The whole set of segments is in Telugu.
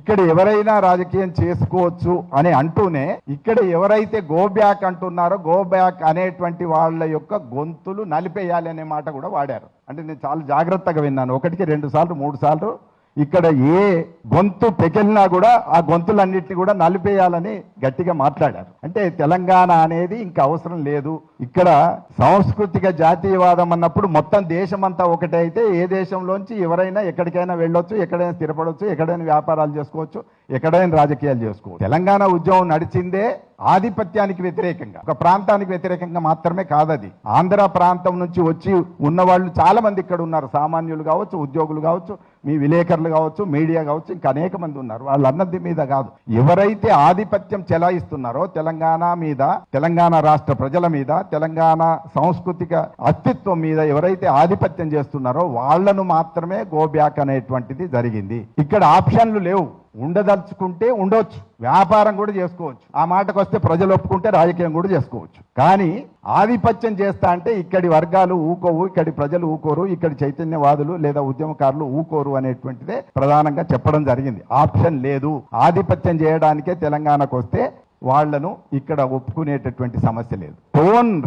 ఇక్కడ ఎవరైనా రాజకీయం చేసుకోవచ్చు అని అంటూనే ఇక్కడ ఎవరైతే గో బ్యాక్ అంటున్నారో గో బ్యాక్ అనేటువంటి వాళ్ళ యొక్క గొంతులు నలిపేయాలి అనే మాట కూడా వాడారు. అంటే నేను చాలా జాగ్రత్తగా విన్నాను, 1కి 2 సార్లు 3 సార్లు ఇక్కడ ఏ గొంతు పెకిలినా కూడా ఆ గొంతులన్నింటినీ కూడా నలిపేయాలని గట్టిగా మాట్లాడారు. అంటే తెలంగాణ అనేది ఇంకా అవసరం లేదు. ఇక్కడ సాంస్కృతిక జాతీయవాదం అన్నప్పుడు మొత్తం దేశమంతా ఒకటే అయితే ఏ దేశంలోంచి ఎవరైనా ఎక్కడికైనా వెళ్ళొచ్చు, ఎక్కడైనా స్థిరపడవచ్చు, ఎక్కడైనా వ్యాపారాలు చేసుకోవచ్చు, ఎక్కడైనా రాజకీయాలు చేసుకోవచ్చు. తెలంగాణ ఉద్యమం నడిచిందే ఆధిపత్యానికి వ్యతిరేకంగా, ఒక ప్రాంతానికి వ్యతిరేకంగా మాత్రమే కాదది. ఆంధ్ర ప్రాంతం నుంచి వచ్చి ఉన్నవాళ్ళు చాలా మంది ఇక్కడ ఉన్నారు. సామాన్యులు కావచ్చు, ఉద్యోగులు కావచ్చు, మీ విలేకరులు కావచ్చు, మీడియా కావచ్చు, ఇంకా అనేక మంది ఉన్నారు. వాళ్ళన్నది మీద కాదు, ఎవరైతే ఆధిపత్యం చెలాయిస్తున్నారో తెలంగాణ మీద, తెలంగాణ రాష్ట్ర ప్రజల మీద, తెలంగాణ సాంస్కృతిక అస్తిత్వం మీద ఎవరైతే ఆధిపత్యం చేస్తున్నారో వాళ్లను మాత్రమే గో బ్యాక్ అనేటువంటిది జరిగింది. ఇక్కడ ఆప్షన్లు లేవు. ఉండదలుచుకుంటే ఉండవచ్చు, వ్యాపారం కూడా చేసుకోవచ్చు, ఆ మాటకు వస్తే ప్రజలు ఒప్పుకుంటే రాజకీయం కూడా చేసుకోవచ్చు. కానీ ఆధిపత్యం చేస్తా అంటే ఇక్కడి వర్గాలు ఊకోవు, ఇక్కడి ప్రజలు ఊకోరు, ఇక్కడి చైతన్యవాదులు లేదా ఉద్యమకారులు ఊకోరు అనేటువంటిదే ప్రధానంగా చెప్పడం జరిగింది. ఆప్షన్ లేదు. ఆధిపత్యం చేయడానికే తెలంగాణకు వస్తే వాళ్లను ఇక్కడ ఒప్పుకునేటటువంటి సమస్య లేదు.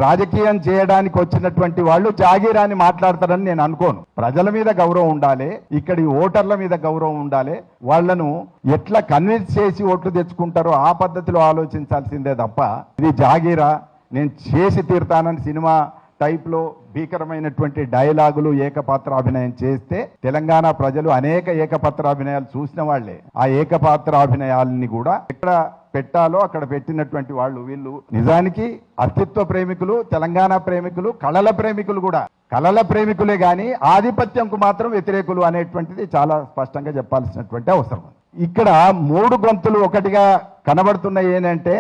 రాజకీయం చేయడానికి వచ్చినటువంటి వాళ్ళు జాగీరాని మాట్లాడతారని నేను అనుకోను. ప్రజల మీద గౌరవం ఉండాలి, ఇక్కడి ఓటర్ల మీద గౌరవం ఉండాలి. వాళ్లను ఎట్లా కన్విన్స్ చేసి ఓట్లు తెచ్చుకుంటారో ఆ పద్ధతిలో ఆలోచించాల్సిందే తప్ప ఇది జాగీరా, నేను చేసి తీరుతానని సినిమా టైప్లో భీకరమైనటువంటి డైలాగులు ఏకపాత్రాభినయం చేస్తే తెలంగాణ ప్రజలు అనేక ఏకపాత్రాభినయాలు చూసిన వాళ్లే. ఆ ఏకపాత్రాభినయాలని కూడా ఎక్కడ పెట్టాలో అక్కడ పెట్టినటువంటి వాళ్ళు వీళ్ళు నిజానికి అస్తిత్వ ప్రేమికులు, తెలంగాణ ప్రేమికులు, కళల ప్రేమికులు కూడా. కళల ప్రేమికులే కానీ ఆధిపత్యంకు మాత్రం వ్యతిరేకులు అనేటువంటిది చాలా స్పష్టంగా చెప్పాల్సినటువంటి అవసరం. ఇక్కడ 3 గొంతులు ఒకటిగా కనబడుతున్నాయి. ఏంటంటే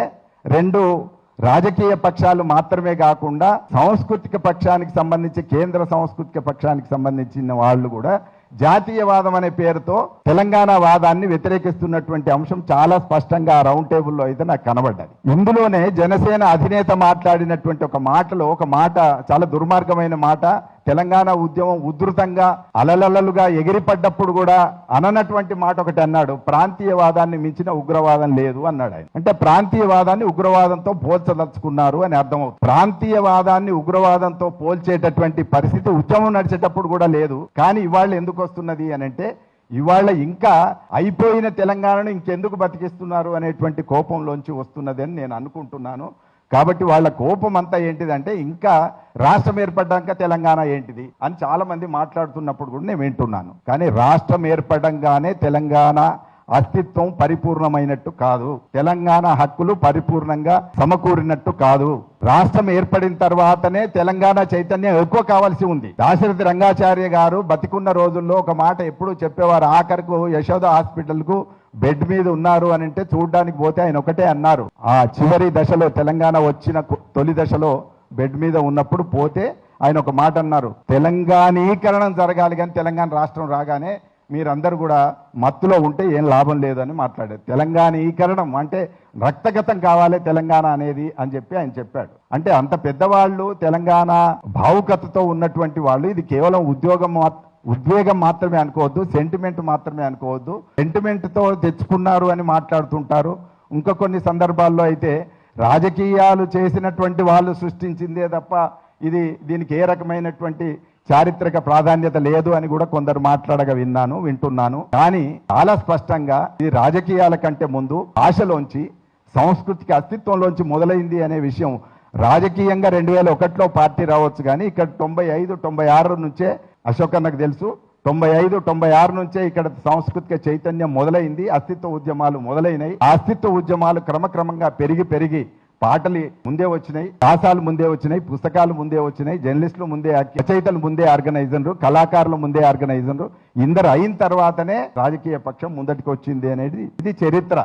2 రాజకీయ పక్షాలు మాత్రమే కాకుండా సాంస్కృతిక పక్షానికి సంబంధించి, కేంద్ర సాంస్కృతిక పక్షానికి సంబంధించిన వాళ్ళు కూడా జాతీయవాదం అనే పేరుతో తెలంగాణ వాదాన్ని వ్యతిరేకిస్తున్నటువంటి అంశం చాలా స్పష్టంగా రౌండ్ టేబుల్లో అయితే నాకు కనబడ్డది. ఇందులోనే జనసేన అధినేత మాట్లాడినటువంటి ఒక మాట చాలా దుర్మార్గమైన మాట. తెలంగాణ ఉద్యమం ఉధృతంగా అలలలలుగా ఎగిరిపడ్డప్పుడు కూడా అననటువంటి మాట ఒకటి అన్నాడు, ప్రాంతీయవాదాన్ని మించిన ఉగ్రవాదం లేదు అన్నాడు ఆయన. అంటే ప్రాంతీయవాదాన్ని ఉగ్రవాదంతో పోల్చదలుచుకున్నారు అని అర్థమవుతుంది. ప్రాంతీయవాదాన్ని ఉగ్రవాదంతో పోల్చేటటువంటి పరిస్థితి ఉద్యమం నడిచేటప్పుడు కూడా లేదు. కానీ ఇవాళ ఎందుకు వస్తున్నది అని అంటే ఇవాళ ఇంకా అయిపోయిన తెలంగాణను ఇంకెందుకు బతికిస్తున్నారు అనేటువంటి కోపంలోంచి వస్తున్నది అని నేను అనుకుంటున్నాను. కాబట్టి వాళ్ళ కోపం అంతా ఏంటిదంటే ఇంకా రాష్ట్రం ఏర్పడ్డాక తెలంగాణ ఏంటిది అని చాలా మంది మాట్లాడుతున్నప్పుడు కూడా నేను వింటున్నాను. కానీ రాష్ట్రం ఏర్పడంగానే తెలంగాణ అస్తిత్వం పరిపూర్ణమైనట్టు కాదు, తెలంగాణ హక్కులు పరిపూర్ణంగా సమకూరినట్టు కాదు. రాష్ట్రం ఏర్పడిన తర్వాతనే తెలంగాణ చైతన్యం ఎక్కువ కావాల్సి ఉంది. దాశరథి రంగాచార్య గారు బతికున్న రోజుల్లో ఒక మాట ఎప్పుడు చెప్పేవారు, ఆఖరకు యశోద హాస్పిటల్కు బెడ్ మీద ఉన్నారు అని అంటే చూడడానికి పోతే ఆయన ఒకటే అన్నారు, ఆ చివరి దశలో తెలంగాణ వచ్చిన తొలి దశలో బెడ్ మీద ఉన్నప్పుడు పోతే ఆయన ఒక మాట అన్నారు, తెలంగాణీకరణం జరగాలి కానీ తెలంగాణ రాష్ట్రం రాగానే మీరందరూ కూడా మత్తులో ఉంటే ఏం లాభం లేదని మాట్లాడారు. తెలంగాణీకరణం అంటే రక్తగతం కావాలి తెలంగాణ అనేది అని చెప్పి ఆయన చెప్పాడు. అంటే అంత పెద్దవాళ్ళు, తెలంగాణ భావుకతతో ఉన్నటువంటి వాళ్ళు ఇది కేవలం ఉద్వేగం మాత్రమే అనుకోవద్దు, సెంటిమెంట్ మాత్రమే అనుకోవద్దు. సెంటిమెంట్తో తెచ్చుకున్నారు అని మాట్లాడుతుంటారు. ఇంకా కొన్ని సందర్భాల్లో అయితే రాజకీయాలు చేసినటువంటి వాళ్ళు సృష్టించిందే తప్ప దీనికి ఏ రకమైనటువంటి చారిత్రక ప్రాధాన్యత లేదు అని కూడా కొందరు మాట్లాడగా వింటున్నాను. కానీ చాలా స్పష్టంగా ఇది రాజకీయాల కంటే ముందు భాషలోంచి, సాంస్కృతిక అస్తిత్వంలోంచి మొదలైంది అనే విషయం రాజకీయంగా 2001లో పార్టీ రావచ్చు కానీ ఇక్కడ 95-96 నుంచే అశోకన్నకు తెలుసు. 95-96 నుంచే ఇక్కడ సాంస్కృతిక చైతన్యం మొదలైంది, అస్తిత్వ ఉద్యమాలు మొదలైనవి. ఆ అస్తిత్వ ఉద్యమాలు క్రమక్రమంగా పెరిగి పాటలు ముందే వచ్చినాయి, వ్యాసాలు ముందే వచ్చినాయి, పుస్తకాలు ముందే వచ్చినాయి, జర్నలిస్టులు ముందే, రచయితలు ముందే ఆర్గనైజర్లు, కళాకారులు ముందే ఆర్గనైజర్లు, ఇందరు అయిన తర్వాతనే రాజకీయ పక్షం ముందటికి వచ్చింది అనేది ఇది చరిత్ర.